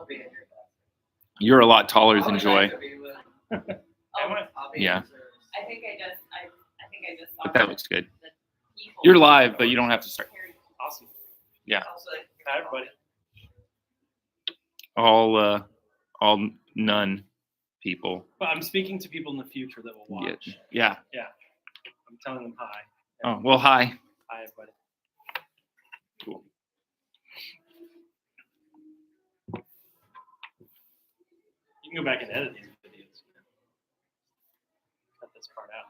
be in your class. You're a lot taller than Joy. Yeah. I think I just saw But that looks good. the people. You're live, but you don't have to start. Awesome. Yeah. Hi, everybody. All none people. But I'm speaking to people in the future that will watch. Yeah. I'm telling them hi. Oh, well, hi. Hi, everybody. Cool. You can go back and edit these videos. Cut this part out.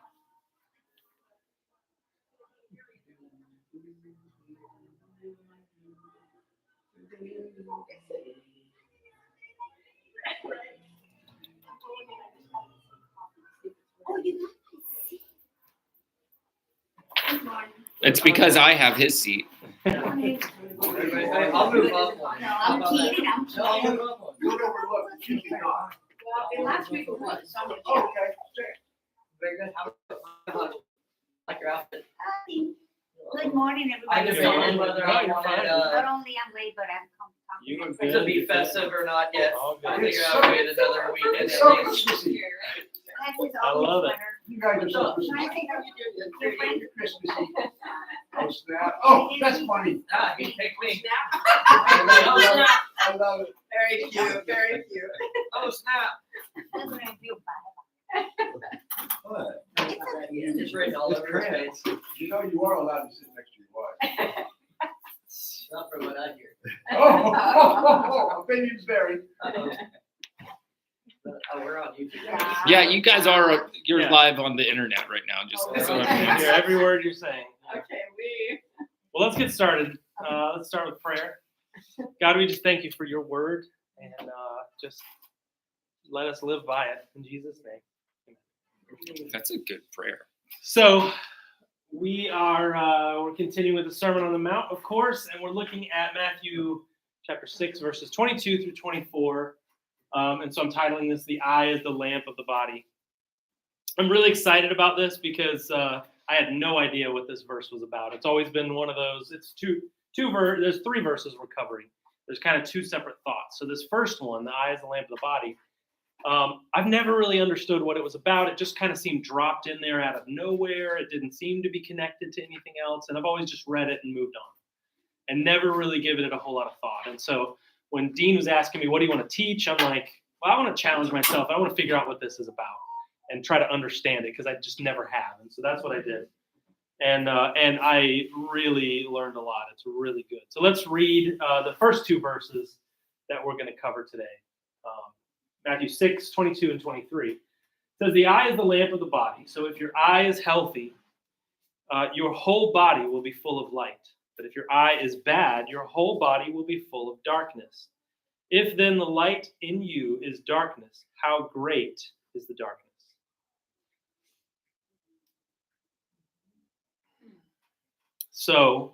It's because I have his seat. I'll move up one. No, I'm kidding. No, I'll move up one. Well, last week it was. Okay, sure. Very good. Like your outfit. Good morning, I everybody. debated whether I Not wanted only I'm late, but I'm You look to good. be festive or not yet. All good. I figured I'd wait another weekend It's at so least. Christmassy. I love it. You guys are so Can I Christmassy. take a You're Christmassy. Oh, snap. Oh, that's funny. Ah, he picked me. I love it. Very cute, very cute. Oh, snap. Doesn't it feel bad? What? It's just written all over his face. You know you are allowed to sit next to your wife. Not from what I hear. Oh, opinions vary. Uh-oh. Oh, we're on YouTube. Yeah, you guys are. You're Yeah. live on the internet right now. Just so I can hear every word you're saying. Okay, Well, let's get started. Let's start with prayer. God, we just thank you for your word and just let us live by it in Jesus' name. That's a good prayer. So we're continuing with the Sermon on the Mount, of course, and we're looking at Matthew chapter 6, verses 22 through 24. And so I'm titling this, "The Eye is the Lamp of the Body." I'm really excited about this because I had no idea what this verse was about. It's always been one of those, it's there's three verses we're covering. There's kind of two separate thoughts. So this first one, "The Eye is the Lamp of the Body," I've never really understood what it was about. It just kind of seemed dropped in there out of nowhere. It didn't seem to be connected to anything else. And I've always just read it and moved on and never really given it a whole lot of thought. And so when Dean was asking me, "What do you want to teach?" I'm like, well, I want to challenge myself. I want to figure out what this is about and try to understand it because I just never have. And so that's what I did. And I really learned a lot. It's really good. So let's read the first two verses that we're going to cover today. Matthew 6, 22 and 23. It says, "The eye is the lamp of the body. So if your eye is healthy, your whole body will be full of light. But if your eye is bad, your whole body will be full of darkness. If then the light in you is darkness, how great is the darkness?" So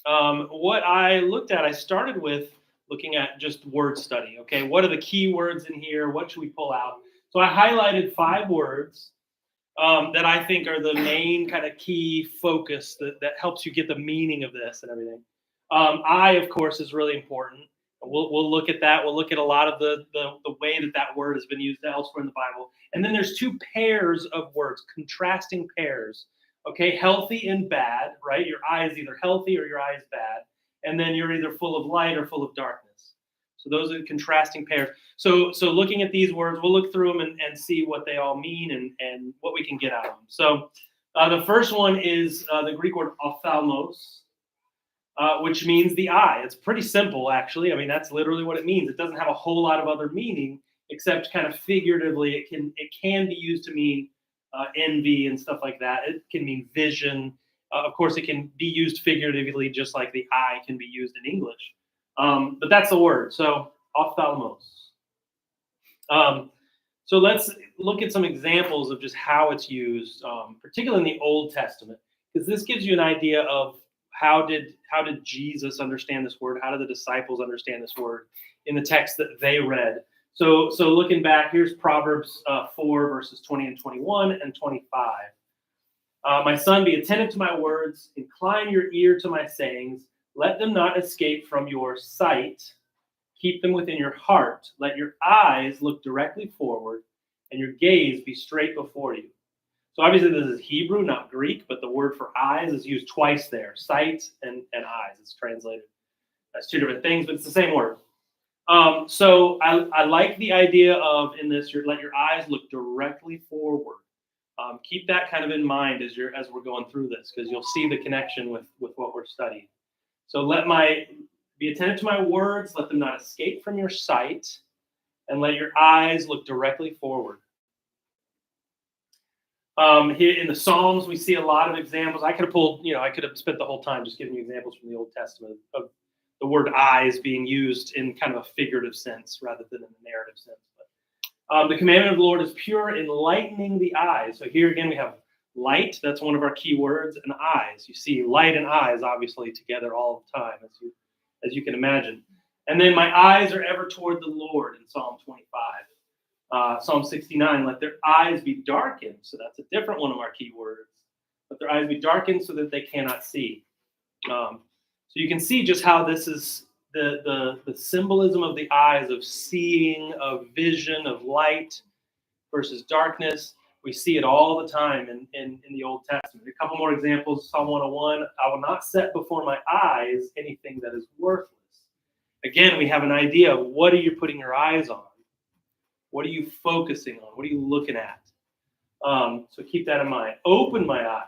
what I looked at, I started with looking at just word study. Okay, what are the key words in here? What should we pull out? So I highlighted 5 words that I think are the main kind of key focus that helps you get the meaning of this and everything. I, of course, is really important. We'll look at that. We'll look at a lot of the way that word has been used elsewhere in the Bible. And then there's 2 pairs of words, contrasting pairs. Okay, healthy and bad, right? Your eye is either healthy or your eye is bad. And then you're either full of light or full of darkness. So those are contrasting pairs. So looking at these words, we'll look through them and see what they all mean and what we can get out of them. So the first one is the Greek word ophthalmos, which means the eye. It's pretty simple, actually. I mean, that's literally what it means. It doesn't have a whole lot of other meaning, except kind of figuratively. It can be used to mean envy and stuff like that. It can mean vision. Of course, it can be used figuratively, just like the eye can be used in English. But that's the word. So ophthalmos. So let's look at some examples of just how it's used, particularly in the Old Testament, because this gives you an idea of how did Jesus understand this word? How did the disciples understand this word in the text that they read? So looking back, here's Proverbs 4, verses 20 and 21 and 25. "My son, be attentive to my words. Incline your ear to my sayings. Let them not escape from your sight. Keep them within your heart. Let your eyes look directly forward and your gaze be straight before you. So obviously this is Hebrew, not Greek, but the word for eyes is used twice there. Sight and eyes. It's translated as two different things, but it's the same word. So I like the idea of in this, let your eyes look directly forward. Keep that kind of in mind as we're going through this, because you'll see the connection with what we're studying. So be attentive to my words, let them not escape from your sight, and let your eyes look directly forward. Here in the Psalms, we see a lot of examples. I could have spent the whole time just giving you examples from the Old Testament of the word eyes being used in kind of a figurative sense rather than in a narrative sense. But the commandment of the Lord is pure, enlightening the eyes. So here again we have light. That's one of our key words, and eyes. You see light and eyes obviously together all the time, as you can imagine. And then my eyes are ever toward the Lord in Psalm 25. Psalm 69, let their eyes be darkened. So that's a different one of our key words. Let their eyes be darkened so that they cannot see. So you can see just how this is the symbolism of the eyes, of seeing, of vision, of light versus darkness. We see it all the time in the Old Testament. A couple more examples. Psalm 101, I will not set before my eyes anything that is worthless. Again, we have an idea of what are you putting your eyes on? What are you focusing on? What are you looking at? So keep that in mind. Open my eyes,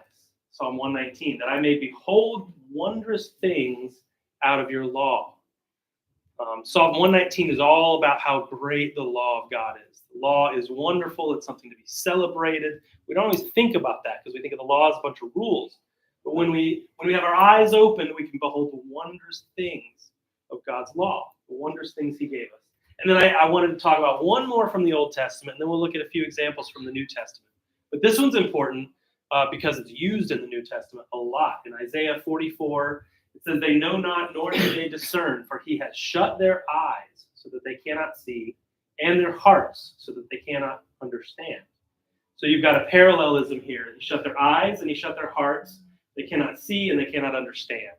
Psalm 119, that I may behold wondrous things out of your law. Psalm 119 is all about how great the law of God is. The law is wonderful. It's something to be celebrated. We don't always think about that because we think of the law as a bunch of rules. But when we have our eyes open, we can behold the wondrous things of God's law, the wondrous things he gave us. And then I wanted to talk about one more from the Old Testament, and then we'll look at a few examples from the New Testament. But this one's important because it's used in the New Testament a lot. In Isaiah 44, it says, they know not, nor do they discern, for he has shut their eyes so that they cannot see, and their hearts so that they cannot understand. So you've got a parallelism here. He shut their eyes and he shut their hearts. They cannot see and they cannot understand.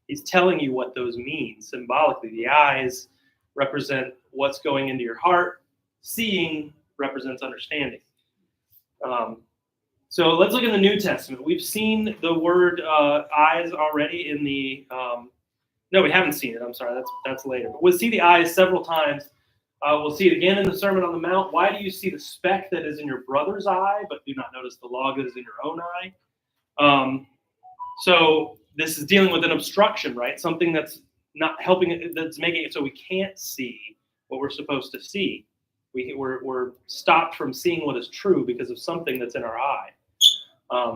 He's telling you what those mean symbolically. The eyes represent what's going into your heart. Seeing represents understanding. So let's look in the New Testament. We've seen the word eyes already in the... no, we haven't seen it. I'm sorry, that's later. But we'll see the eyes several times. We'll see it again in the Sermon on the Mount. Why do you see the speck that is in your brother's eye, but do not notice the log that is in your own eye? So this is dealing with an obstruction, right? Something that's not helping, that's making it so we can't see what we're supposed to see. We're stopped from seeing what is true because of something that's in our eye.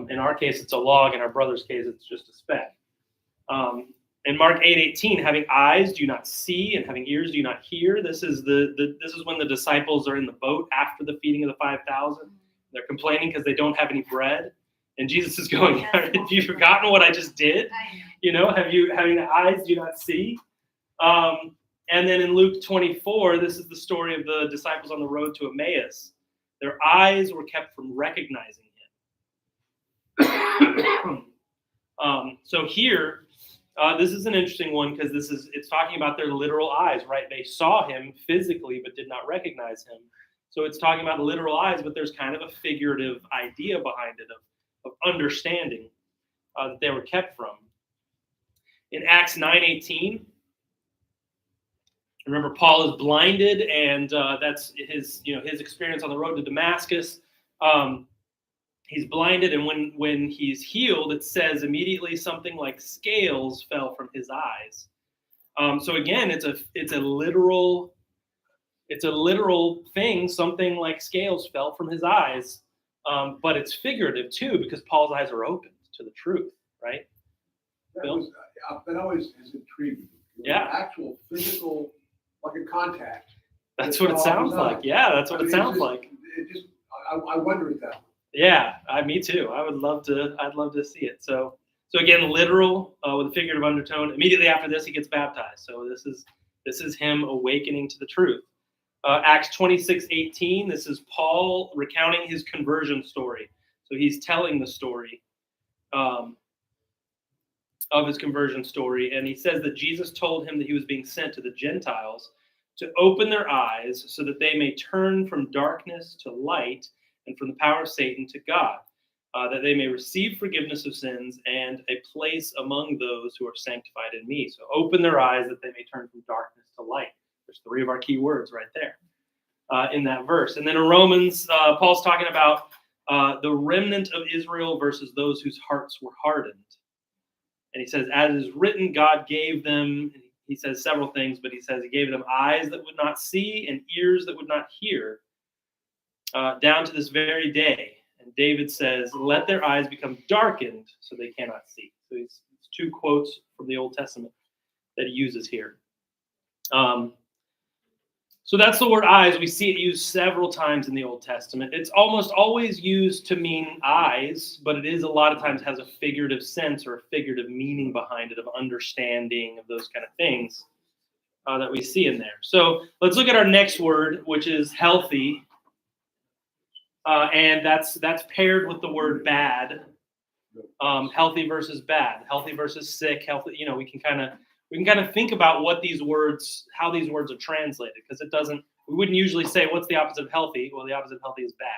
In our case, it's a log. In our brother's case, it's just a speck. In Mark 8:18, having eyes do you not see, and having ears do you not hear. This is when the disciples are in the boat after the feeding of the 5,000. They're complaining because they don't have any bread, and Jesus is going, "Have you forgotten what I just did? Having the eyes do you not see?" And then in Luke 24, this is the story of the disciples on the road to Emmaus. Their eyes were kept from recognizing him. So here. This is an interesting one because it's talking about their literal eyes, right? They saw him physically but did not recognize him. So it's talking about literal eyes, but there's kind of a figurative idea behind it of understanding that they were kept from. In Acts 9:18, remember Paul is blinded, and that's his experience on the road to Damascus. He's blinded, and when he's healed, it says immediately something like scales fell from his eyes. So again, it's a literal thing. Something like scales fell from his eyes, but it's figurative too because Paul's eyes are open to the truth, right? I've been always intrigued. Yeah. Actual physical, like a contact. That's what it sounds like. Yeah, that's what it sounds like. I wonder at that. Yeah, me too. I'd love to see it. So again, literal with a figurative undertone. Immediately after this, he gets baptized. So this is him awakening to the truth. Acts 26:18. This is Paul recounting his conversion story. So he's telling the story of his conversion story, and he says that Jesus told him that he was being sent to the Gentiles to open their eyes so that they may turn from darkness to light and from the power of Satan to God, that they may receive forgiveness of sins and a place among those who are sanctified in me. So open their eyes that they may turn from darkness to light. There's three of our key words right there in that verse. And then in Romans, Paul's talking about the remnant of Israel versus those whose hearts were hardened. And he says, as is written, God gave them, he says several things, but he says he gave them eyes that would not see and ears that would not hear, down to this very day. And David says, let their eyes become darkened so they cannot see. So it's two quotes from the Old Testament that he uses here. So that's the word eyes. We see it used several times in the Old Testament. It's almost always used to mean eyes, but it is a lot of times has a figurative sense or a figurative meaning behind it of understanding of those kind of things that we see in there. So let's look at our next word, which is healthy. And that's paired with the word bad. Healthy versus bad, healthy versus sick, healthy. We can kind of think about what these words, how these words are translated, because we wouldn't usually say what's the opposite of healthy. Well, the opposite of healthy is bad.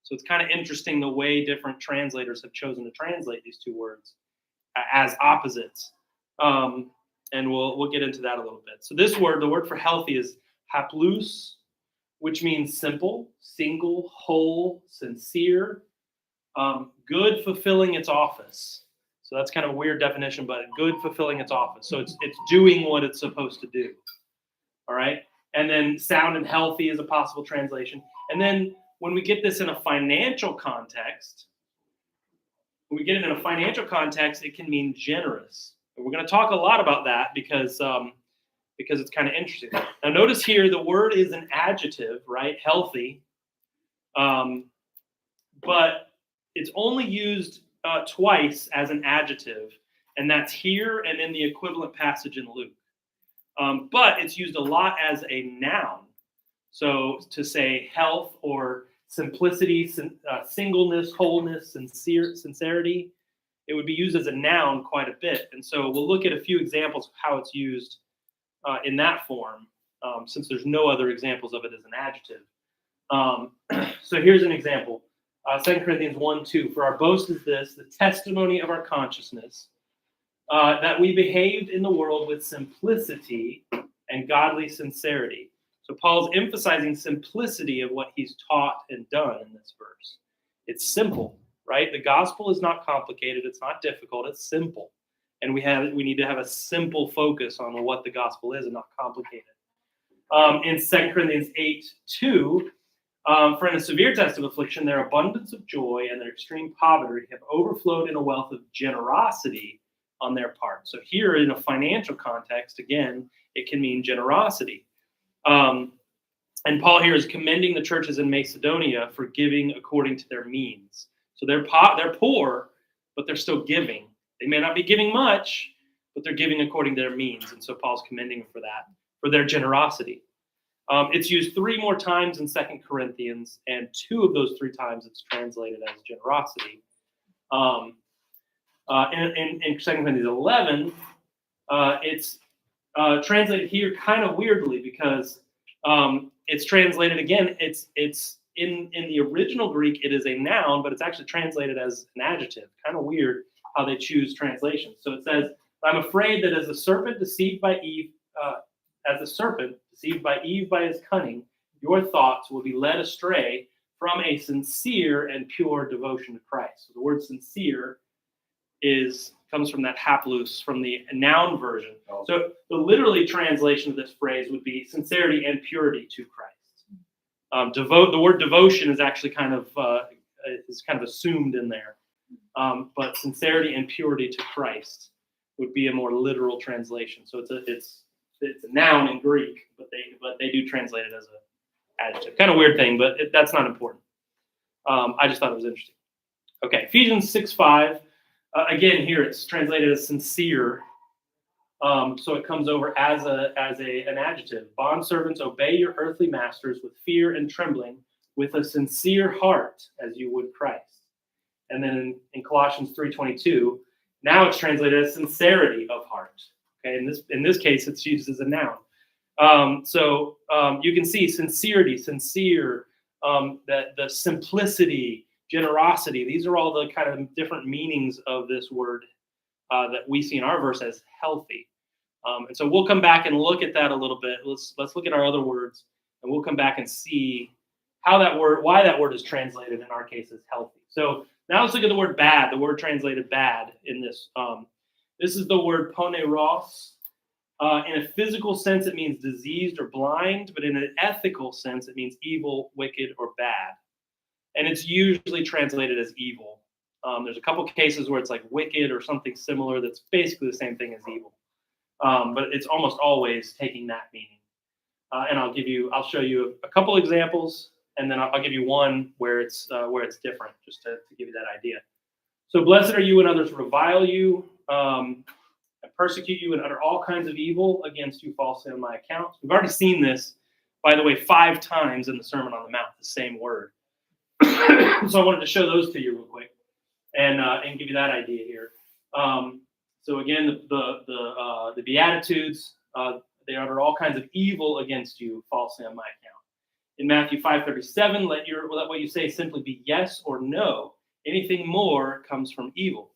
So it's kind of interesting the way different translators have chosen to translate these two words as opposites. And we'll get into that a little bit. So this word, the word for healthy is haplous, which means simple, single, whole, sincere, good, fulfilling its office. So that's kind of a weird definition, but good, fulfilling its office. So it's doing what it's supposed to do. All right. And then sound and healthy is a possible translation. And then when we get this in a financial context, it can mean generous. And we're going to talk a lot about that because it's kind of interesting. Now notice here, the word is an adjective, right? Healthy. But it's only used twice as an adjective, and that's here and in the equivalent passage in Luke. But it's used a lot as a noun. So to say health or simplicity, singleness, wholeness, sincerity, it would be used as a noun quite a bit. And so we'll look at a few examples of how it's used in that form, since there's no other examples of it as an adjective. So here's an example. 2 Corinthians 1:2, for our boast is this, the testimony of our consciousness, that we behaved in the world with simplicity and godly sincerity. So Paul's emphasizing simplicity of what he's taught and done in this verse. It's simple, right? The gospel is not complicated. It's not difficult. It's simple. And we need to have a simple focus on what the gospel is and not complicated. In 2 Corinthians 8:2, for in a severe test of affliction, their abundance of joy and their extreme poverty have overflowed in a wealth of generosity on their part. So here in a financial context, again, it can mean generosity. And Paul here is commending the churches in Macedonia for giving according to their means. So they're poor, but they're still giving. They may not be giving much, but they're giving according to their means. And so Paul's commending them for that, for their generosity. It's used 3 more times in 2 Corinthians, and 2 of those 3 times it's translated as generosity. In 2 Corinthians 11, it's translated here kind of weirdly because it's translated again. It's in the original Greek, it is a noun, but it's actually translated as an adjective. Kind of weird how they choose translations. So it says, "I'm afraid that as the serpent deceived by Eve by his cunning, your thoughts will be led astray from a sincere and pure devotion to Christ." So the word sincere comes from that haplous, from the noun version. So the literally translation of this phrase would be sincerity and purity to Christ. The word devotion is actually kind of assumed in there. But sincerity and purity to Christ would be a more literal translation. So it's a noun in Greek, but they do translate it as an adjective. Kind of weird thing, but that's not important. I just thought it was interesting. Okay, Ephesians 6:5. Again, here it's translated as sincere. So it comes over as an adjective. Bondservants, obey your earthly masters with fear and trembling, with a sincere heart, as you would Christ. And then in Colossians 3:22, now it's translated as sincerity of heart. Okay, in this case, it's used as a noun. You can see sincerity, sincere, the simplicity, generosity. These are all the kind of different meanings of this word that we see in our verse as healthy. And so we'll come back and look at that a little bit. Let's look at our other words, and we'll come back and see why that word is translated in our case as healthy. So now let's look at the word bad, the word translated bad in this. This is the word poneros. In a physical sense, it means diseased or blind, but in an ethical sense, it means evil, wicked, or bad. And it's usually translated as evil. There's a couple cases where it's like wicked or something similar that's basically the same thing as evil. But it's almost always taking that meaning. And I'll show you a couple examples, and then I'll give you one where it's different, just to give you that idea. So blessed are you when others revile you, and persecute you and utter all kinds of evil against you falsely on my account. We've already seen this, by the way, 5 times in the Sermon on the Mount, the same word. So I wanted to show those to you real quick and give you that idea here. So again, the Beatitudes, they utter all kinds of evil against you falsely on my account. In Matthew 5:37, let what you say simply be yes or no. Anything more comes from evil.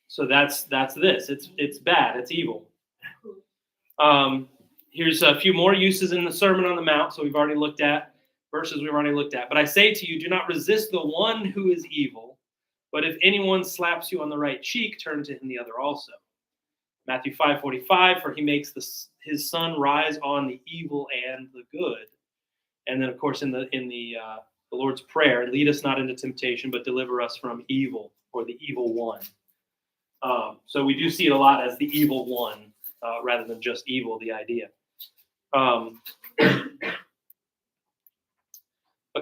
So that's this. It's bad. It's evil. Here's a few more uses in the Sermon on the Mount. So we've already looked at verses we've already looked at. But I say to you, do not resist the one who is evil. But if anyone slaps you on the right cheek, turn to him the other also. Matthew 5:45, for he makes his sun rise on the evil and the good. And then, of course, in the Lord's Prayer, lead us not into temptation, but deliver us from evil, or the evil one. So we do see it a lot as the evil one, rather than just evil, the idea. A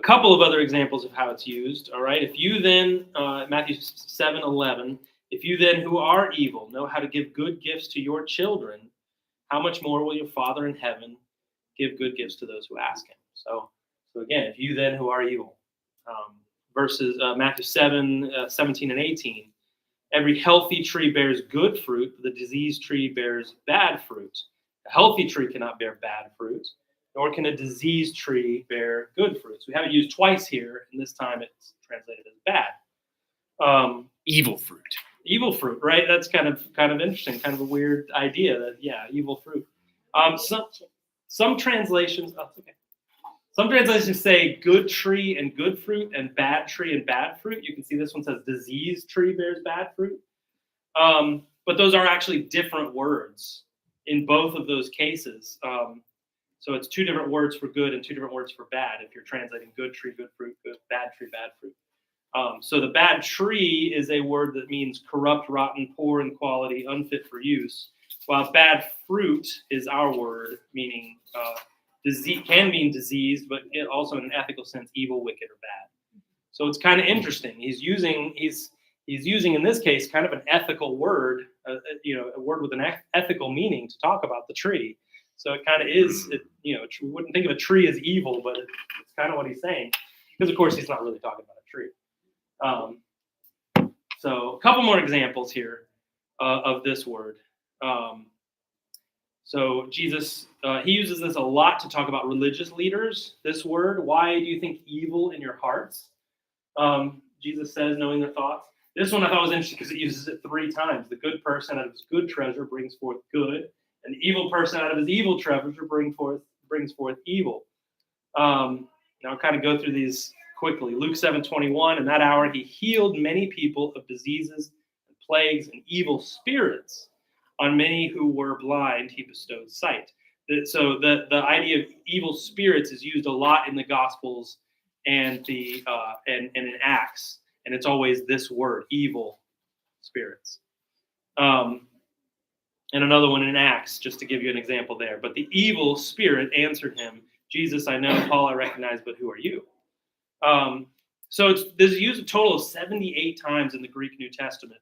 couple of other examples of how it's used. All right, if you then, Matthew 7:11, if you then who are evil know how to give good gifts to your children, how much more will your Father in heaven give good gifts to those who ask him? So again, if you then who are evil, verses Matthew 7:17 and 18. Every healthy tree bears good fruit, but the diseased tree bears bad fruit. A healthy tree cannot bear bad fruit, nor can a diseased tree bear good fruit. So we have it used twice here, and this time it's translated as bad. Evil fruit. Evil fruit, right? That's kind of interesting, kind of a weird idea that, evil fruit. Some translations, okay. Some translations say good tree and good fruit, and bad tree and bad fruit. You can see this one says diseased tree bears bad fruit. But those are actually different words in both of those cases. So it's 2 different words for good and 2 different words for bad if you're translating good tree, good fruit, bad tree, bad fruit. So the bad tree is a word that means corrupt, rotten, poor in quality, unfit for use, while bad fruit is our word, meaning disease, can mean diseased, but it also in an ethical sense, evil, wicked, or bad. So it's kind of interesting. He's using in this case kind of an ethical word, a word with an ethical meaning to talk about the tree. So it kind of is, we wouldn't think of a tree as evil, but it's kind of what he's saying, because of course he's not really talking about a tree. So a couple more examples here of this word. So Jesus, he uses this a lot to talk about religious leaders. This word, why do you think evil in your hearts? Jesus says, knowing their thoughts. This one I thought was interesting because it uses it 3 times. The good person out of his good treasure brings forth good, and the evil person out of his evil treasure brings forth evil. Now I'll kind of go through these quickly. Luke 7:21, in that hour he healed many people of diseases and plagues and evil spirits. On many who were blind, he bestowed sight. So the idea of evil spirits is used a lot in the Gospels and and in Acts, and it's always this word, evil spirits. And another one in Acts, just to give you an example there. But the evil spirit answered him, Jesus, I know, Paul, I recognize, but who are you? So this is used a total of 78 times in the Greek New Testament.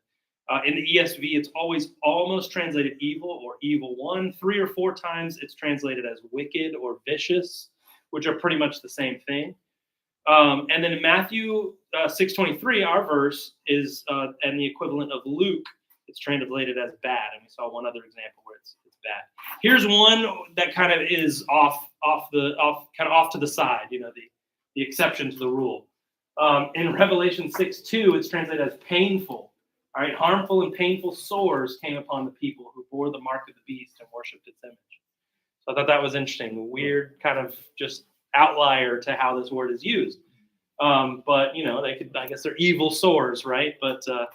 In the ESV, it's always almost translated evil or evil one. 3 or 4 times it's translated as wicked or vicious, which are pretty much the same thing. And then in Matthew 6:23, our verse is, and the equivalent of Luke, it's translated as bad. And we saw one other example where it's bad. Here's one that kind of is off to the side. The exception to the rule. In Revelation 6:2, it's translated as painful. All right, harmful and painful sores came upon the people who bore the mark of the beast and worshipped its image. So I thought that was interesting. A weird kind of just outlier to how this word is used. But they could, I guess, they're evil sores, right? But the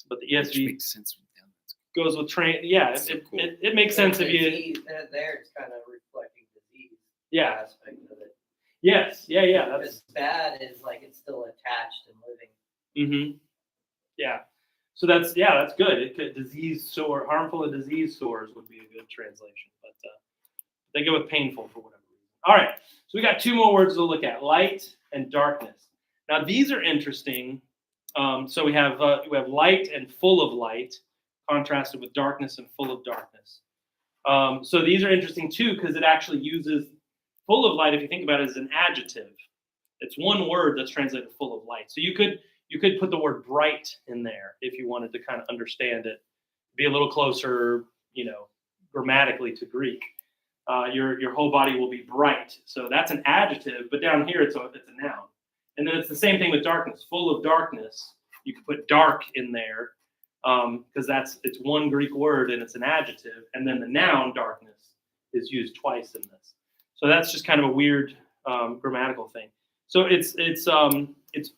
Which ESV makes sense with them. goes with Yeah, That's so cool. it makes sense if you. Disease, and there it's kind of reflecting disease Yeah. aspect of it. Yes. Yeah. That's. Because bad is like it's still attached and living. Mm-hmm. Yeah. So that's good. It could harmful and disease sores would be a good translation, but they go with painful for whatever reason. All right. So we got two more words to look at: light and darkness. Now these are interesting. So we have light and full of light, contrasted with darkness and full of darkness. So these are interesting too because it actually uses full of light. If you think about it as an adjective, it's one word that's translated full of light. So you could put the word bright in there if you wanted to kind of understand it, be a little closer, grammatically to Greek. Your whole body will be bright. So that's an adjective, but down here it's a noun. And then it's the same thing with darkness. Full of darkness, you can put dark in there because it's one Greek word and it's an adjective. And then the noun darkness is used twice in this. So that's just kind of a weird grammatical thing. So it's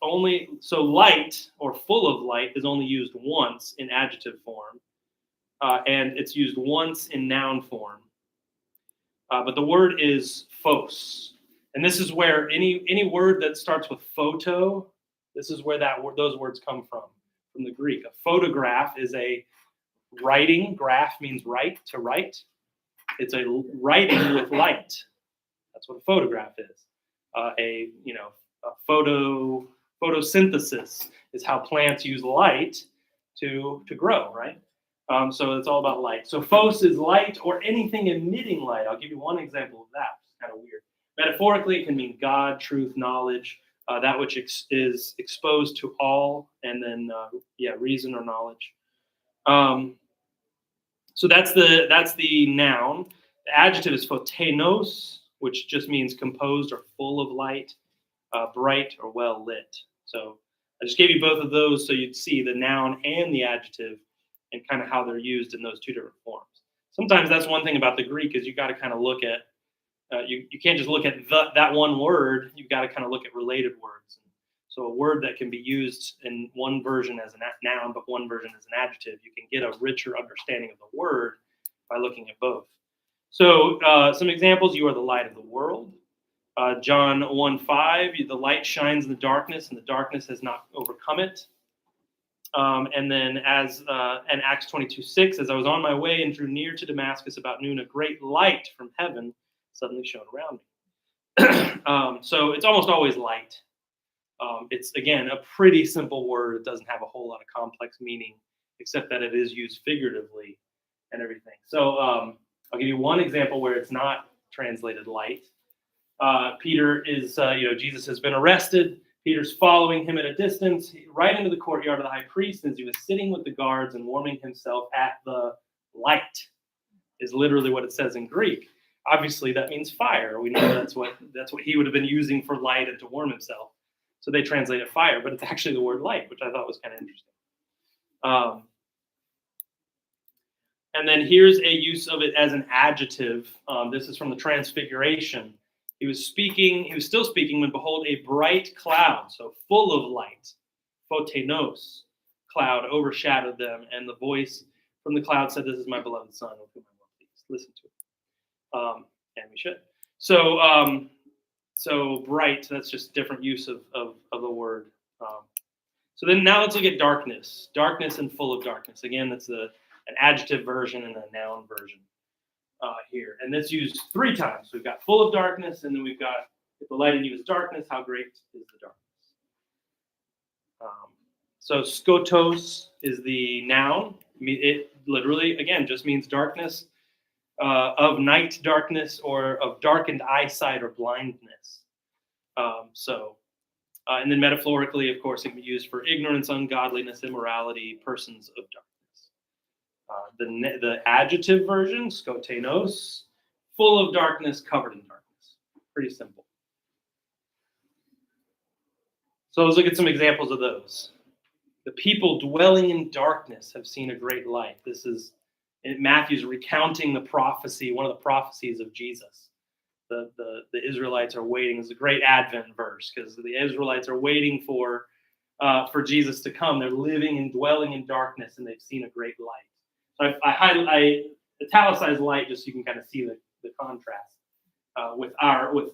only light or full of light is only used once in adjective form, and it's used once in noun form. But the word is phos, and this is where any word that starts with photo, this is where those words come from the Greek. A photograph is a writing. Graph means to write. It's a writing with light. That's what a photograph is. A photosynthesis is how plants use light to grow, right? So it's all about light. So phos is light or anything emitting light. I'll give you one example of that. It's kind of weird. Metaphorically, it can mean God, truth, knowledge, that which is exposed to all, and then reason or knowledge. So that's the noun. The adjective is photenos, which just means composed or full of light, bright or well lit. So I just gave you both of those so you'd see the noun and the adjective and kind of how they're used in those two different forms. Sometimes that's one thing about the Greek is you got to kind of look at, you can't just look at that one word, you've got to kind of look at related words. So a word that can be used in one version as a noun, but one version as an adjective, you can get a richer understanding of the word by looking at both. So some examples: you are the light of the world. John 1:5, the light shines in the darkness, and the darkness has not overcome it. And then in Acts 22:6, as I was on my way and drew near to Damascus about noon, a great light from heaven suddenly shone around me. So it's almost always light. It's, again, a pretty simple word. It doesn't have a whole lot of complex meaning, except that it is used figuratively and everything. So I'll give you one example where it's not translated light. Peter is, Jesus has been arrested. Peter's following him at a distance, right into the courtyard of the high priest, as he was sitting with the guards and warming himself at the light, is literally what it says in Greek. Obviously, that means fire. We know that's what he would have been using for light and to warm himself. So they translate it fire, but it's actually the word light, which I thought was kind of interesting. And then here's a use of it as an adjective. This is from the Transfiguration. He was still speaking when, behold, a bright cloud, so full of light, photenos, cloud, overshadowed them, and the voice from the cloud said, "This is my beloved son, with whom I will please listen to him." And we should. So bright, that's just different use of the word. So then now let's look at darkness. Darkness and full of darkness. Again, that's an adjective version and a noun version here. And that's used 3 times. So we've got full of darkness, and then we've got, if the light in you is darkness, how great is the darkness? So skotos is the noun. It literally, again, just means darkness, of night darkness, or of darkened eyesight or blindness. And then metaphorically, of course, it can be used for ignorance, ungodliness, immorality, persons of darkness. The adjective version, skotenos, full of darkness, covered in darkness. Pretty simple. So let's look at some examples of those. The people dwelling in darkness have seen a great light. This is Matthew's recounting the prophecy, one of the prophecies of Jesus. The Israelites are waiting. It's a great Advent verse because the Israelites are waiting for Jesus to come. They're living and dwelling in darkness, and they've seen a great light. So I italicized light just so you can kind of see the contrast with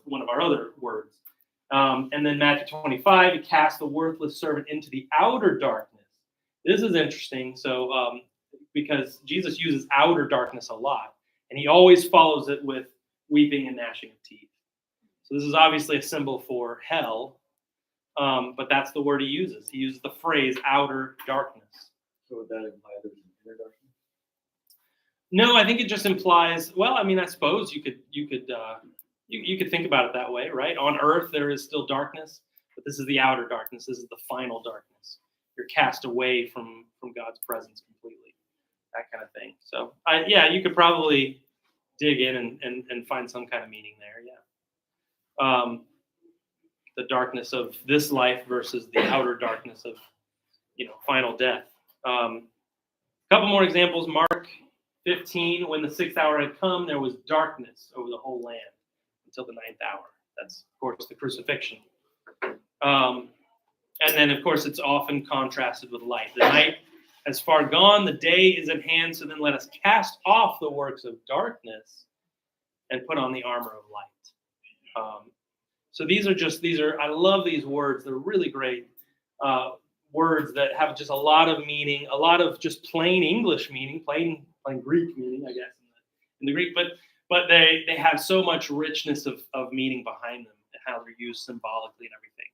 one of our other words. And then Matthew 25, he cast the worthless servant into the outer darkness. This is interesting. So because Jesus uses outer darkness a lot, and he always follows it with weeping and gnashing of teeth. So this is obviously a symbol for hell, but that's the word he uses. He uses the phrase outer darkness. So would that imply there's an inner darkness? No, I think it just implies. Well, I mean, I suppose you could think about it that way, right? On earth there is still darkness, but this is the outer darkness. This is the final darkness. You're cast away from God's presence completely. That kind of thing. So, you could probably dig in and find some kind of meaning there. Yeah. The darkness of this life versus the outer darkness of, final death. A couple more examples. Mark 15, when the 6th hour had come, there was darkness over the whole land until the 9th hour. That's, of course, the crucifixion. And then, of course, it's often contrasted with light. The night has far gone, the day is at hand, so then let us cast off the works of darkness and put on the armor of light. So I love these words. They're really great words that have just a lot of meaning, a lot of just plain English meaning, plain Greek meaning, I guess, in the Greek, but they have so much richness of meaning behind them and how they're used symbolically and everything.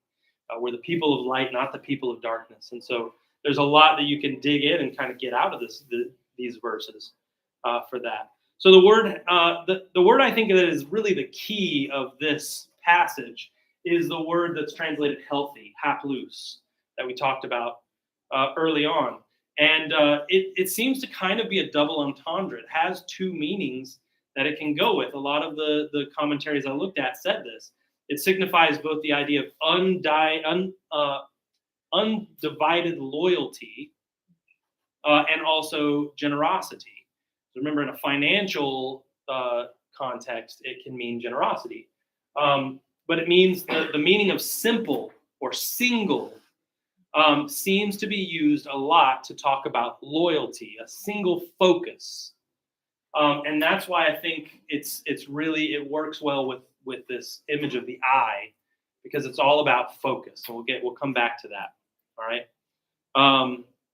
We're the people of light, not the people of darkness. And so there's a lot that you can dig in and kind of get out of these verses for that. So the word I think that is really the key of this passage is the word that's translated healthy, haplous, that we talked about early on. And it seems to kind of be a double entendre. It has two meanings that it can go with. A lot of the commentaries I looked at said this. It signifies both the idea of undivided loyalty and also generosity. So remember, in a financial context, it can mean generosity. But it means the meaning of simple or single seems to be used a lot to talk about loyalty, a single focus. And that's why I think it works well with this image of the eye, because it's all about focus. So we'll come back to that. All right.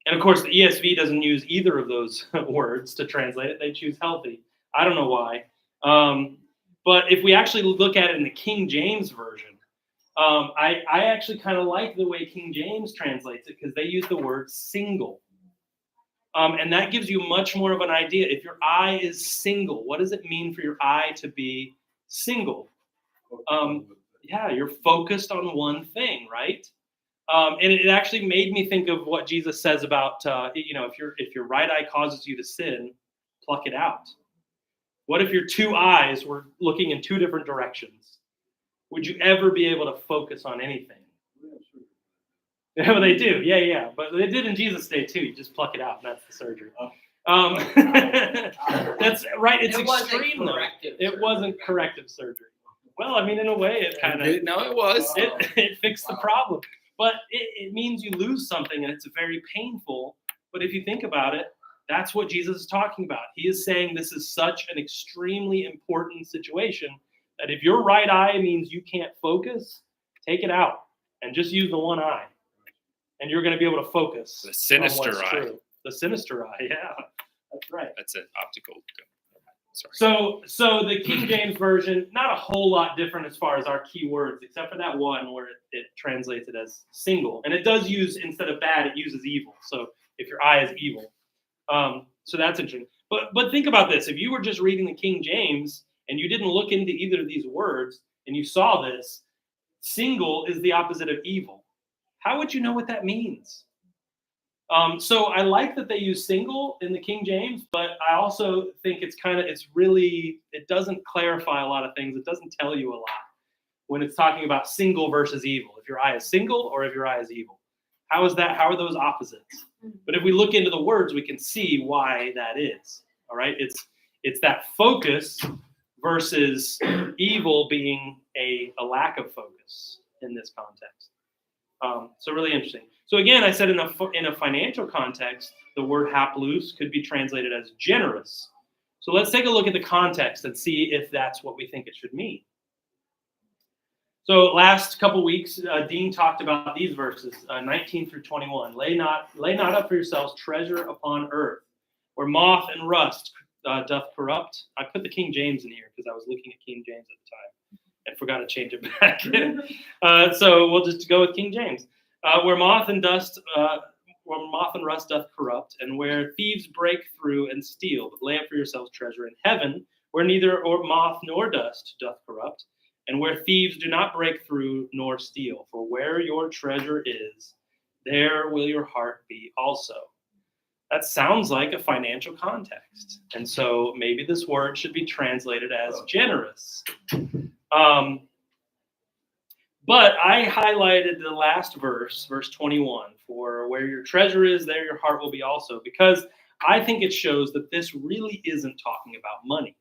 And of course, the ESV doesn't use either of those words to translate it. They choose healthy. I don't know why. But if we actually look at it in the King James Version, I actually kind of like the way King James translates it because they use the word single. And that gives you much more of an idea. If your eye is single, what does it mean for your eye to be single? You're focused on one thing, right? And it actually made me think of what Jesus says about, if your right eye causes you to sin, pluck it out. What if your two eyes were looking in two different directions? Would you ever be able to focus on anything? Yeah, well, they do. Yeah. But they did in Jesus' day too. You just pluck it out, and that's the surgery. That's right. It's extreme, though. It wasn't corrective surgery. Well, I mean, in a way, it kind of. No, it was. It fixed the problem. But it means you lose something, and it's very painful. But if you think about it, that's what Jesus is talking about. He is saying this is such an extremely important situation that if your right eye means you can't focus, take it out and just use the one eye. And you're going to be able to focus. The sinister eye. True. The sinister eye, yeah. That's right. That's an optical. Sorry. So the King James Version, not a whole lot different as far as our key words, except for that one where it translates it as single. And it does use, instead of bad, it uses evil. So if your eye is evil. So that's interesting. But think about this. If you were just reading the King James and you didn't look into either of these words and you saw this, single is the opposite of evil. How would you know what that means? So I like that they use single in the King James, but I also think it doesn't clarify a lot of things. It doesn't tell you a lot when it's talking about single versus evil. If your eye is single or if your eye is evil. How is that? How are those opposites? But if we look into the words, we can see why that is. All right. It's that focus versus evil being a lack of focus in this context. So really interesting. So again, I said in a financial context, the word haplous could be translated as generous. So let's take a look at the context and see if that's what we think it should mean. So last couple weeks, Dean talked about these verses, 19 through 21. Lay not up for yourselves treasure upon earth, where moth and rust doth corrupt. I put the King James in here because I was looking at King James at the time and forgot to change it back. So we'll just go with King James. Where moth and rust doth corrupt, and where thieves break through and steal. But lay up for yourselves treasure in heaven, where neither moth nor dust doth corrupt, and where thieves do not break through nor steal. For where your treasure is, there will your heart be also. That sounds like a financial context. And so maybe this word should be translated as generous. But I highlighted the last verse 21, for where your treasure is, there your heart will be also, because I think it shows that this really isn't talking about money.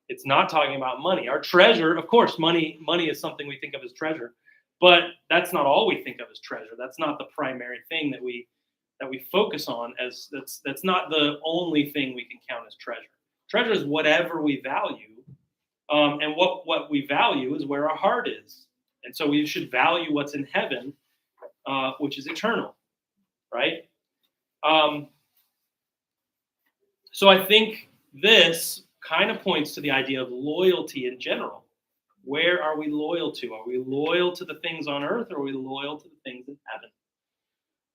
It's not talking about money. Our treasure, of course, money is something we think of as treasure, but that's not all we think of as treasure. That's not the primary thing that we focus on as that's not the only thing we can count as treasure. Treasure is whatever we value, and what we value is where our heart is. And so we should value what's in heaven, which is eternal, right? So I think this kind of points to the idea of loyalty in general. Where are we loyal to? Are we loyal to the things on earth, or are we loyal to the things in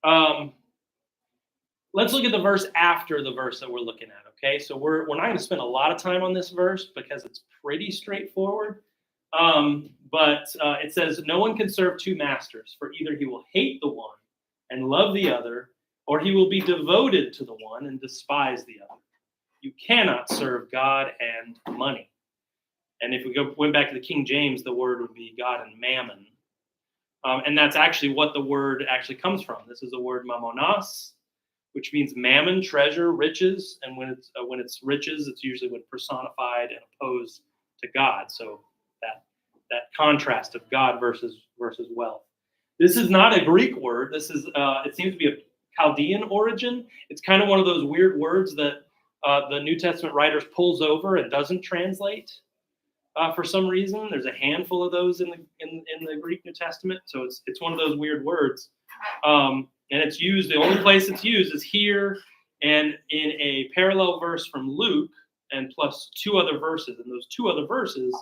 heaven? Let's look at the verse after the verse that we're looking at, okay? So we're not going to spend a lot of time on this verse because it's pretty straightforward. But it says, no one can serve two masters, for either he will hate the one and love the other, or he will be devoted to the one and despise the other. You cannot serve God and money. And if we went back to the King James, the word would be God and mammon. And that's actually what the word actually comes from. This is the word mammonos, which means mammon, treasure, riches. And when it's riches, it's usually when personified and opposed to God. So that contrast of God versus wealth. This is not a Greek word. This is it seems to be a Chaldean origin. It's kind of one of those weird words that the New Testament writers pulls over and doesn't translate for some reason. There's a handful of those in the Greek New Testament, so it's one of those weird words. And it's used. The only place it's used is here and in a parallel verse from Luke, and plus two other verses. And those two other verses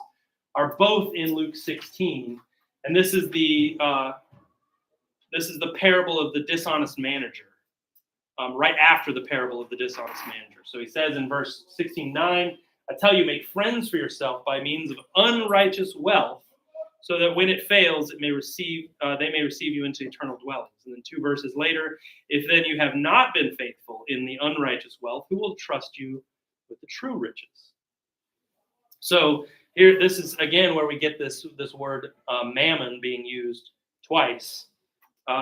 are both in Luke 16, and this is the parable of the dishonest manager, right after the parable of the dishonest manager. So he says in verse 16:9, I tell you, make friends for yourself by means of unrighteous wealth, so that when it fails, they may receive you into eternal dwellings. And then two verses later, if then you have not been faithful in the unrighteous wealth, who will trust you with the true riches? So here, this is again where we get this word mammon being used twice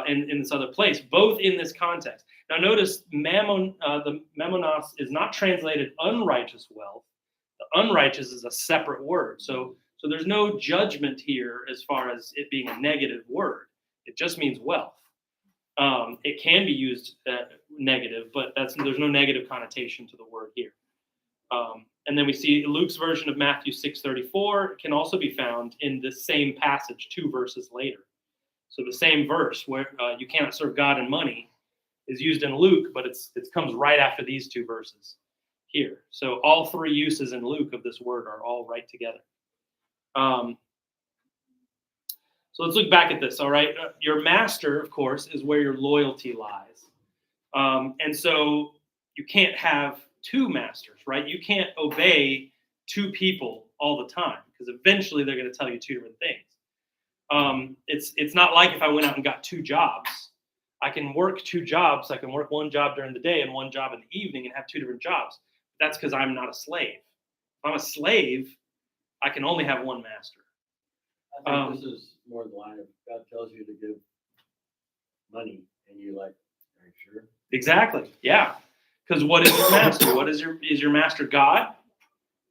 in this other place, both in this context. Now notice mammon, the mammonos is not translated unrighteous wealth. The unrighteous is a separate word. So there's no judgment here as far as it being a negative word. It just means wealth. It can be used negative, but there's no negative connotation to the word here. And then we see Luke's version of Matthew 6:34 can also be found in the same passage, two verses later. So the same verse where you cannot serve God and money is used in Luke, but it comes right after these two verses here. So all three uses in Luke of this word are all right together. So let's look back at this, all right? Your master, of course, is where your loyalty lies. And so you can't have two masters, right? You can't obey two people all the time because eventually they're going to tell you two different things. It's not like if I went out and got two jobs. I can work 2 jobs. I can work 1 job during the day and 1 job in the evening and have 2 different jobs. That's because I'm not a slave. If I'm a slave, I can only have 1 master. I think this is more the line of God tells you to give money, and you're like, are you sure? Exactly. Yeah. Because what is your master? What is your master God?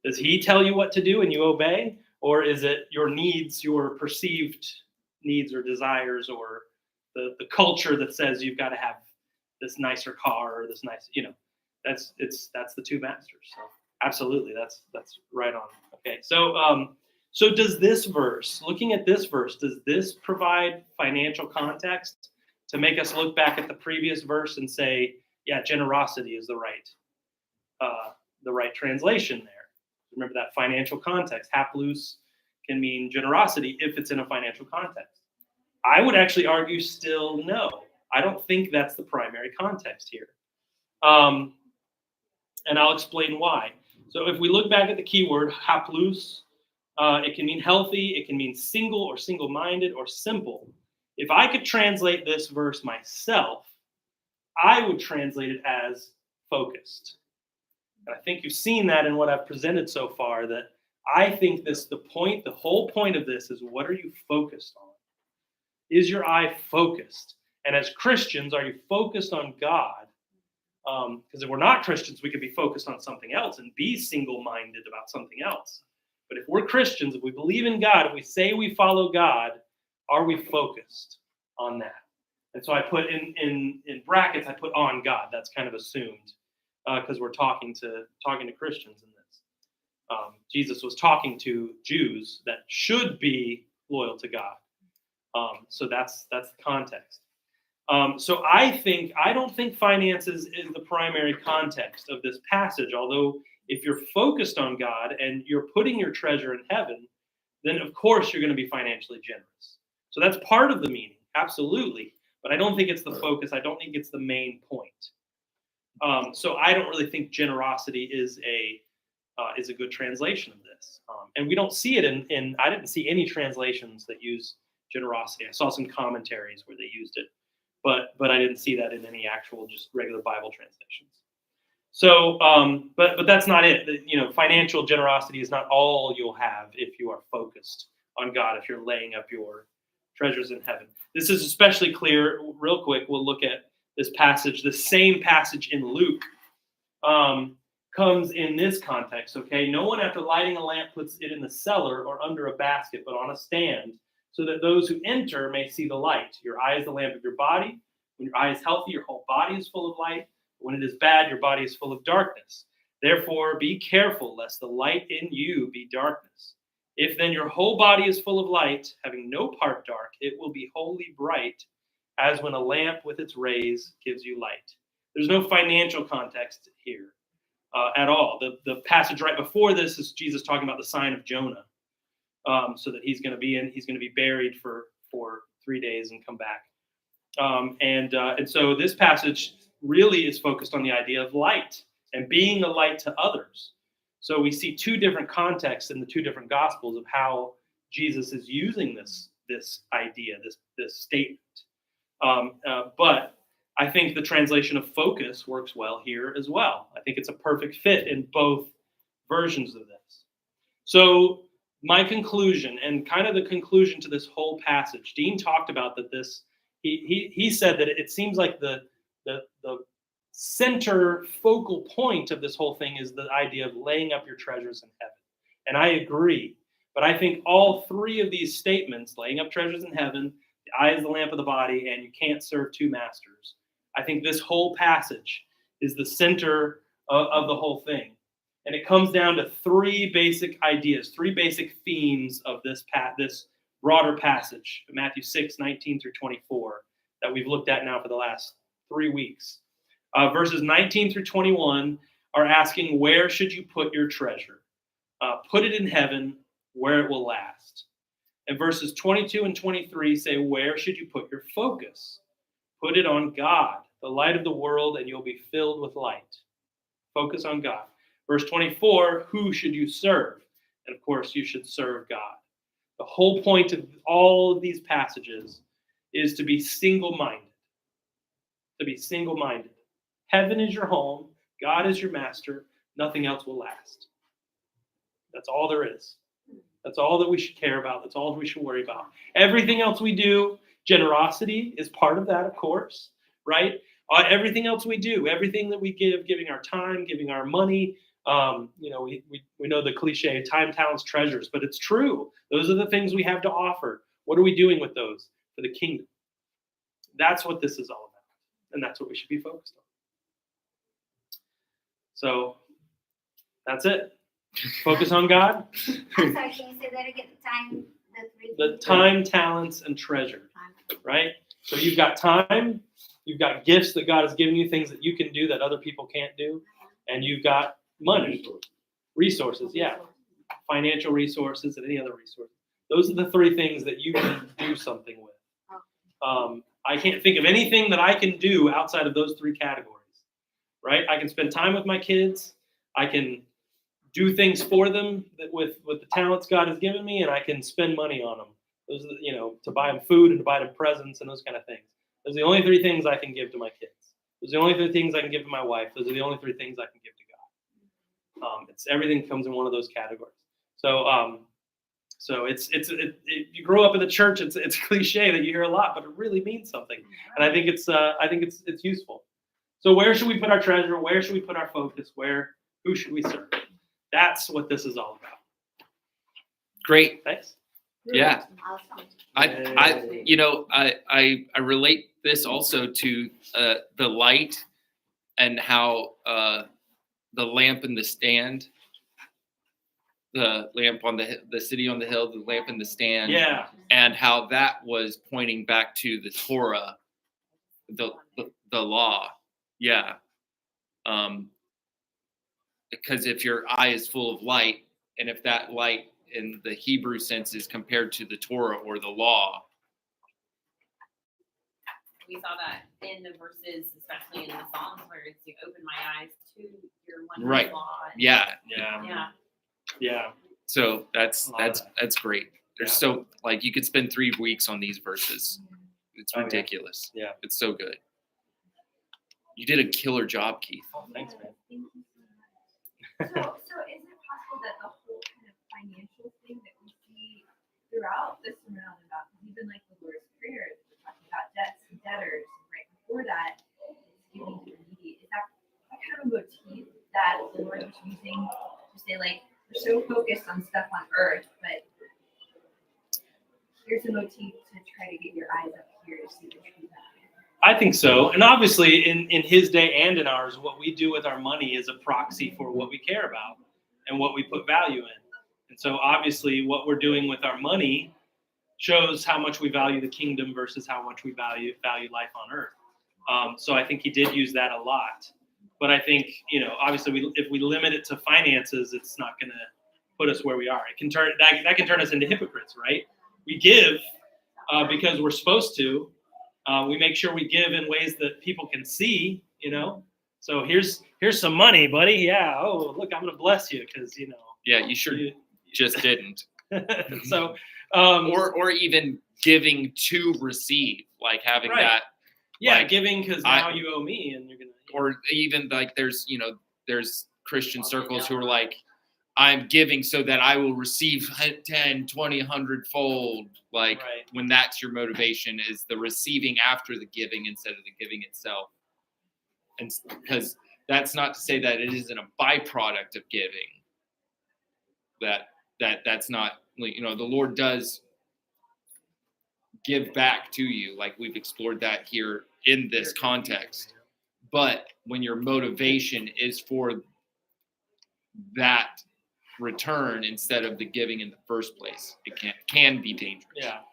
Does he tell you what to do and you obey? Or is it your needs, your perceived needs or desires, or the culture that says you've got to have this nicer car or this nice, that's the 2 masters. So absolutely, that's right on. Okay. So does this verse, looking at this verse, does this provide financial context to make us look back at the previous verse and say, yeah, generosity is the right translation there? Remember that financial context. Haplous can mean generosity if it's in a financial context. I would actually argue still no. I don't think that's the primary context here. And I'll explain why. So if we look back at the keyword haplous, it can mean healthy, it can mean single or single-minded or simple. If I could translate this verse myself, I would translate it as focused. And I think you've seen that in what I've presented so far, that I think the whole point of this is, what are you focused on? Is your eye focused? And as Christians, are you focused on God? Because if we're not Christians, we could be focused on something else and be single-minded about something else. But if we're Christians, if we believe in God, if we say we follow God, are we focused on that? And so I put in brackets, I put on God. That's kind of assumed because we're talking to Christians in this. Jesus was talking to Jews that should be loyal to God. So that's the context. So I don't think finances is the primary context of this passage, although if you're focused on God and you're putting your treasure in heaven, then of course you're going to be financially generous. So that's part of the meaning, absolutely. But I don't think it's the focus. I don't think it's the main point. So I don't really think generosity is a good translation of this. And we don't see it in I didn't see any translations that use generosity. I saw some commentaries where they used it, but I didn't see that in any actual just regular Bible translations. So, but that's not it. Financial generosity is not all you'll have if you are focused on God, if you're laying up your treasures in heaven. This is especially clear, real quick, we'll look at this passage. The same passage in Luke comes in this context, okay? No one after lighting a lamp puts it in the cellar or under a basket, but on a stand, so that those who enter may see the light. Your eye is the lamp of your body. When your eye is healthy, your whole body is full of light. When it is bad, your body is full of darkness. Therefore, be careful, lest the light in you be darkness. If then your whole body is full of light, having no part dark, it will be wholly bright, as when a lamp with its rays gives you light. There's no financial context here at all. The passage right before this is Jesus talking about the sign of Jonah, so that he's going to be buried for 3 days and come back. And so this passage really is focused on the idea of light and being a light to others. So we see 2 different contexts in the 2 different gospels of how Jesus is using this idea, this statement. But I think the translation of focus works well here as well. I think it's a perfect fit in both versions of this. So my conclusion, and kind of the conclusion to this whole passage, Dean talked about that he said that it seems like the center focal point of this whole thing is the idea of laying up your treasures in heaven. And I agree. But I think all 3 of these statements, laying up treasures in heaven, the eye is the lamp of the body, and you can't serve 2 masters, I think this whole passage is the center of the whole thing. And it comes down to 3 basic ideas, 3 basic themes of this broader passage, Matthew 6:19 through 24, that we've looked at now for the last 3 weeks. Verses 19 through 21 are asking, where should you put your treasure? Put it in heaven, where it will last. And verses 22 and 23 say, where should you put your focus? Put it on God, the light of the world, and you'll be filled with light. Focus on God. Verse 24, who should you serve? And of course, you should serve God. The whole point of all of these passages is to be single-minded. to be single-minded. Heaven is your home. God is your master. Nothing else will last. That's all there is. That's all that we should care about. That's all that we should worry about. Everything else we do, generosity is part of that, of course, right? Everything else we do, everything that we give, giving our time, giving our money, we know the cliche, time, talents, treasures, but it's true. Those are the things we have to offer. What are we doing with those for the kingdom? That's what this is all about, and that's what we should be focused on. So that's it. Focus on God. I'm sorry, can you say that again? The time, talents, and treasure, right? So you've got time, you've got gifts that God has given you, things that you can do that other people can't do, and you've got money, resources, yeah, financial resources and any other resource. Those are the three things that you can do something with. I can't think of anything that I can do outside of those three categories, right? I can spend time with my kids. I can do things for them with the talents God has given me, and I can spend money on them. Those are to buy them food and to buy them presents and those kind of things. Those are the only three things I can give to my kids. Those are the only three things I can give to my wife. Those are the only three things I can give to God. It's everything comes in one of those categories. So it's you grow up in the church. It's a cliche that you hear a lot, but it really means something. And I think it's useful. So where should we put our treasure? Where should we put our focus? Who should we serve? That's what this is all about. Great. Thanks. Yeah. Awesome. I relate this also to the light and how the lamp in the stand, the lamp on the city on the hill, the lamp in the stand, Yeah. and how that was pointing back to the Torah, the law. Yeah. Because if your eye is full of light, and if that light in the Hebrew sense is compared to the Torah or the law. We saw that in the verses, especially in the Psalms, where it's to open my eyes to your wondrous Right. law. Yeah. Yeah. So that's great. There's Yeah. so you could spend 3 weeks on these verses. It's ridiculous. Yeah. It's so good. You did a killer job, Keith. Oh, thanks, man. So is it possible that the whole kind of financial thing that we see throughout this sermon on the Mount, even like the Lord's Prayer, we're talking about debts and debtors, and right before that, it's giving to the needy. Is that kind of a motif that the Lord was using to say, like, we're so focused on stuff on earth, but here's a motif to try to get your eyes up here to see the true value? I think so. And obviously in his day and in ours, what we do with our money is a proxy for what we care about and what we put value in. And so obviously what we're doing with our money shows how much we value the kingdom versus how much we value life on earth. So I think he did use that a lot. But I think, obviously if we limit it to finances, it's not going to put us where we are. It can turn that can turn us into hypocrites, right? We give because we're supposed to. We make sure we give in ways that people can see, So here's some money, buddy. Yeah. Oh, look, I'm going to bless you because, Yeah, you sure just didn't. So, or even giving to receive, like having Right. that. Yeah, giving because now you owe me, and you're gonna. Or even there's Christian circles who are like, I'm giving so that I will receive 10, 20, 100-fold. Like when that's your motivation is the receiving after the giving instead of the giving itself. And because that's not to say that it isn't a byproduct of giving. That's not, the Lord does give back to you. Like we've explored that here in this context. But when your motivation is for that return instead of the giving in the first place, it can be dangerous. Yeah.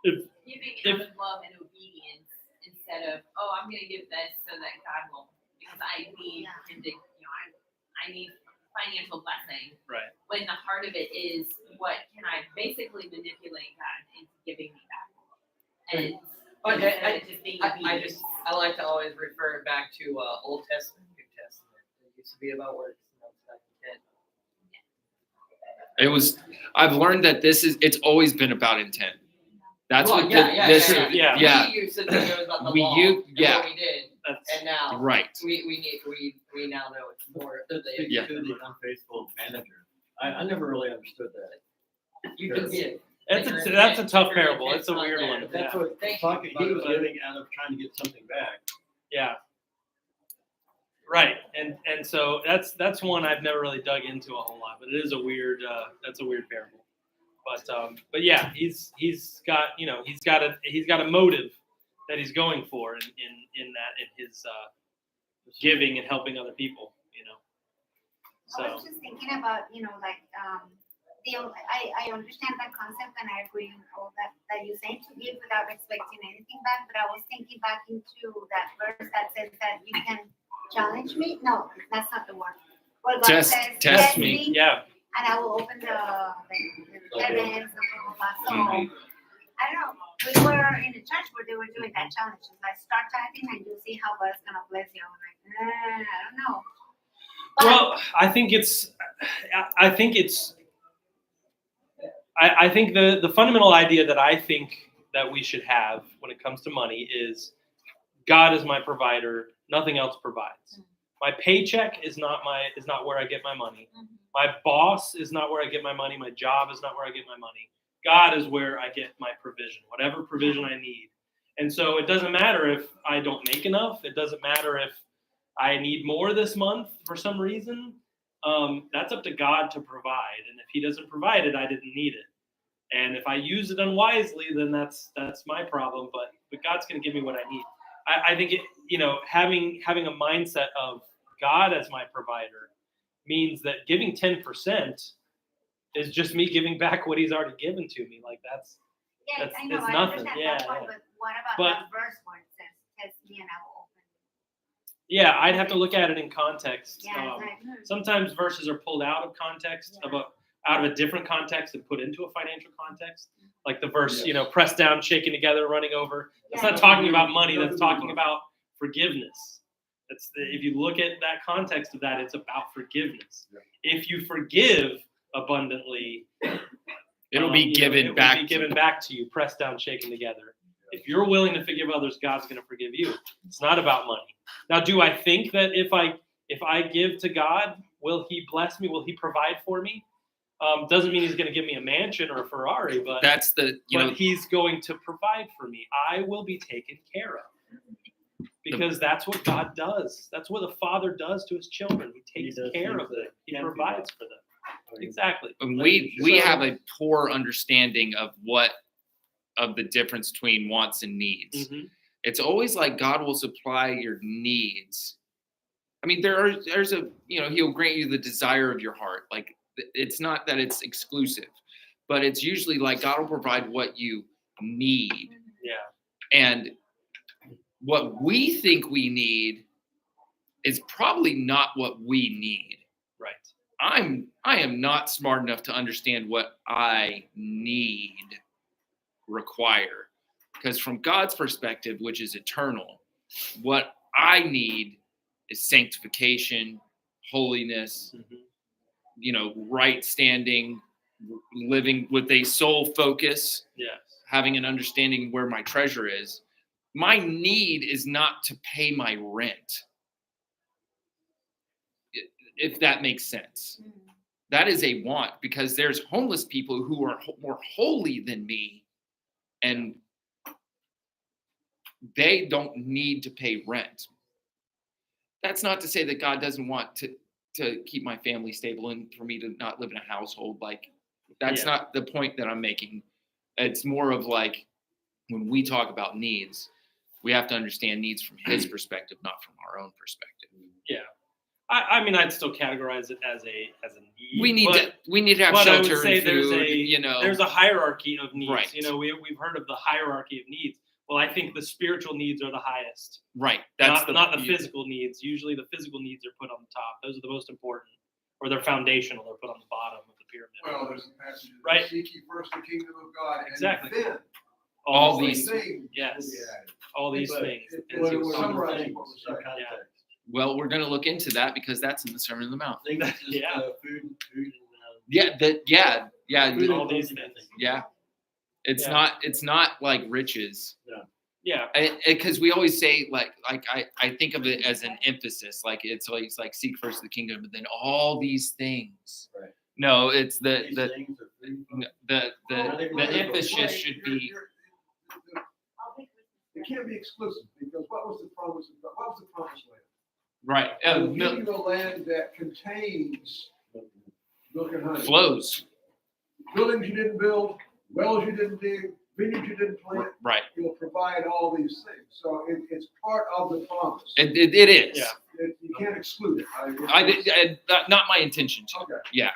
Giving out of love and obedience instead of, I'm going to give this so that God will, because I need him to, I need financial blessing. Right. When the heart of it is, what can I basically manipulate God into giving me back? And Okay, just being I like to always refer it back to Old Testament, New Testament. It used to be about works. I've learned that it's always been about intent. That's We used to think it was about the law. yeah. We did, And now Right. we now know it's more. That's speaking Yeah. to the unfaithful manager. I never really understood that. You can give. That's a tough parable. It's a weird one. That's Yeah. what Thank talking, you. he was giving out of trying to get something back. Yeah. Right. And so that's one I've never really dug into a whole lot, but it is a weird that's a weird parable. But yeah, he's got a motive that he's going for in his giving and helping other people, I was just thinking about, like, I understand that concept and I agree with all that you're saying, to give without expecting anything back, but I was thinking back into that verse that says that you can challenge me. No, that's not the word. Well, God Test says, test me. Yeah. and I will open the heavens and blah, blah, blah. So, I don't know. We were in a church where they were doing that challenge. It's like, start typing and you'll see how God's going to bless you. I'm like, I don't know. But Well, I think the fundamental idea that I think that we should have when it comes to money is God is my provider. Nothing else provides. My paycheck is not where I get my money. My boss is not where I get my money. My job is not where I get my money. God is where I get my provision, whatever provision I need. And so it doesn't matter if I don't make enough. It doesn't matter if I need more this month for some reason. That's up to God to provide. And if he doesn't provide it, I didn't need it. And if I use it unwisely, then that's my problem. But God's going to give me what I need. I think having a mindset of God as my provider means that giving 10% is just me giving back what he's already given to me. Like that's I know, it's I nothing. understand Yeah, that part, yeah. but what about But- that verse where it says, test me and I will open? Yeah, I'd have to look at it in context. Yeah, it's like, Sometimes verses are pulled out of context, out of a different context and put into a financial context. Like the verse, pressed down, shaken together, running over. That's not talking about money. That's talking about forgiveness. If you look at that context of that, it's about forgiveness. If you forgive abundantly, It'll be given back. It will be given back to you, pressed down, shaken together. If you're willing to forgive others, God's going to forgive you. It's not about money. Now, do I think that if I give to God, will he bless me? Will he provide for me? Doesn't mean he's going to give me a mansion or a Ferrari, but That's he's going to provide for me. I will be taken care of. Because that's what God does. That's what the Father does to his children. He takes care of them. He provides for them. Exactly. we have a poor understanding of the difference between wants and needs. Mm-hmm. It's always like God will supply your needs. I mean, there's a he'll grant you the desire of your heart. Like, it's not that it's exclusive, but it's usually like God will provide what you need. Yeah. And what we think we need is probably not what we need. Right. I am not smart enough to understand what I require. Because from God's perspective, which is eternal, what I need is sanctification, holiness, right standing, living with a soul focus, Yes. having an understanding where my treasure is. My need is not to pay my rent, if that makes sense. That is a want, because there's homeless people who are more holy than me, and they don't need to pay rent. That's not to say that God doesn't want to keep my family stable and for me to not live in a household. Like, that's not the point that I'm making. It's more of like, when we talk about needs, we have to understand needs from his perspective, not from our own perspective. Yeah. I mean, I'd still categorize it as a need. We need to have but shelter I would say and food. there's a hierarchy of needs. Right. We've heard of the hierarchy of needs. Well, I think the spiritual needs are the highest. Right. That's not the physical needs. Usually, the physical needs are put on the top. Those are the most important, or they're foundational. They're put on the bottom of the pyramid. Well, there's a passage. Right. Seek ye first the kingdom of God, Exactly. and then all these these. things. Yes. will be added. All these But things. it- And well, so it was it's on- summarizing what we're saying. Context. Well, we're going to look into that because that's in the Sermon on the Mount. I think that's just Yeah. food and Yeah. food all and these clothing, I things. think. Yeah. It's Yeah. not like riches. No. Yeah. Because we always say I think of it as an emphasis, like it's always like seek first the kingdom, but then all these things. Right. No, it's These things are free. the emphasis should be It can't be exclusive, because what was the promise of God? What was the promised land? right. I will give you a land that contains milk and honey. Flows. Buildings you didn't build, wells you didn't dig, vineyards you didn't plant. Right. You'll provide all these things. So it's part of the promise. It is. Yeah. You can't exclude it. Not my intention to. Okay. Yeah.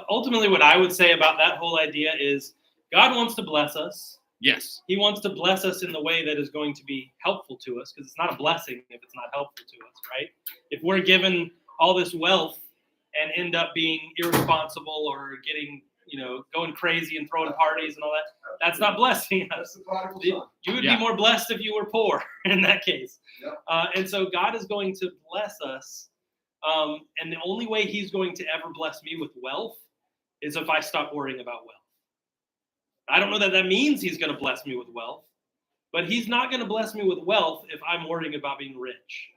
Ultimately, what I would say about that whole idea is God wants to bless us. Yes. He wants to bless us in the way that is going to be helpful to us, because it's not a blessing if it's not helpful to us, right? If we're given all this wealth and end up being irresponsible or getting, going crazy and throwing parties and all that, that's not blessing us. That's the prodigal son. You would Yeah. be more blessed if you were poor in that case. Yep. And so God is going to bless us. And the only way he's going to ever bless me with wealth is if I stop worrying about wealth. I don't know that means he's going to bless me with wealth, but he's not going to bless me with wealth if I'm worrying about being rich.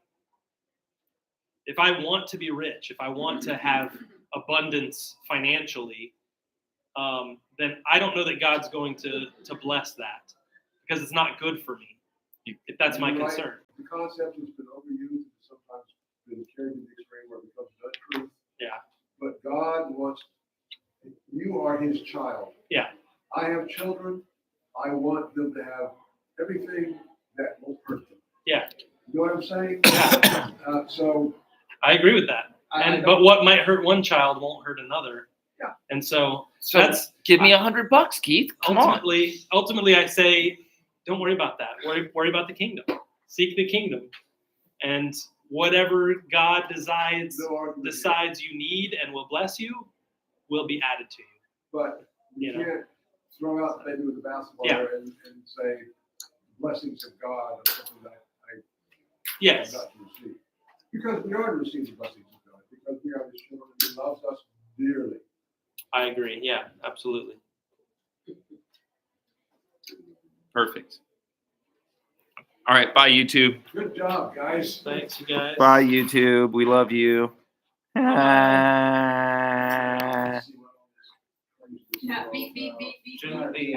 If I want to be rich, if I want to have abundance financially, then I don't know that God's going to bless that, because it's not good for me, if that's my You're right. concern. The concept has been overused and sometimes been carried to the extreme where it becomes an untruth. Yeah. But God wants, you are his child. Yeah. I have children. I want them to have everything that won't hurt them. Yeah. You know what I'm saying? Yeah. So I agree with that. But what might hurt one child won't hurt another. Yeah. And so So that's give me $100, Keith. Come on. ultimately I say, don't worry about that. Worry about the kingdom. Seek the kingdom. And whatever God decides you need and will bless you will be added to you. But you can't throw out the baby with the bathwater and say blessings of God or something that I have not to receive. Because we are to receive the blessings of God, because we are his children and he loves us dearly. I agree. Yeah, absolutely. Perfect. All right. Bye, YouTube. Good job, guys. Thanks, you guys. Bye, YouTube. We love you. Yeah, beep, beep, beep, beep, beep.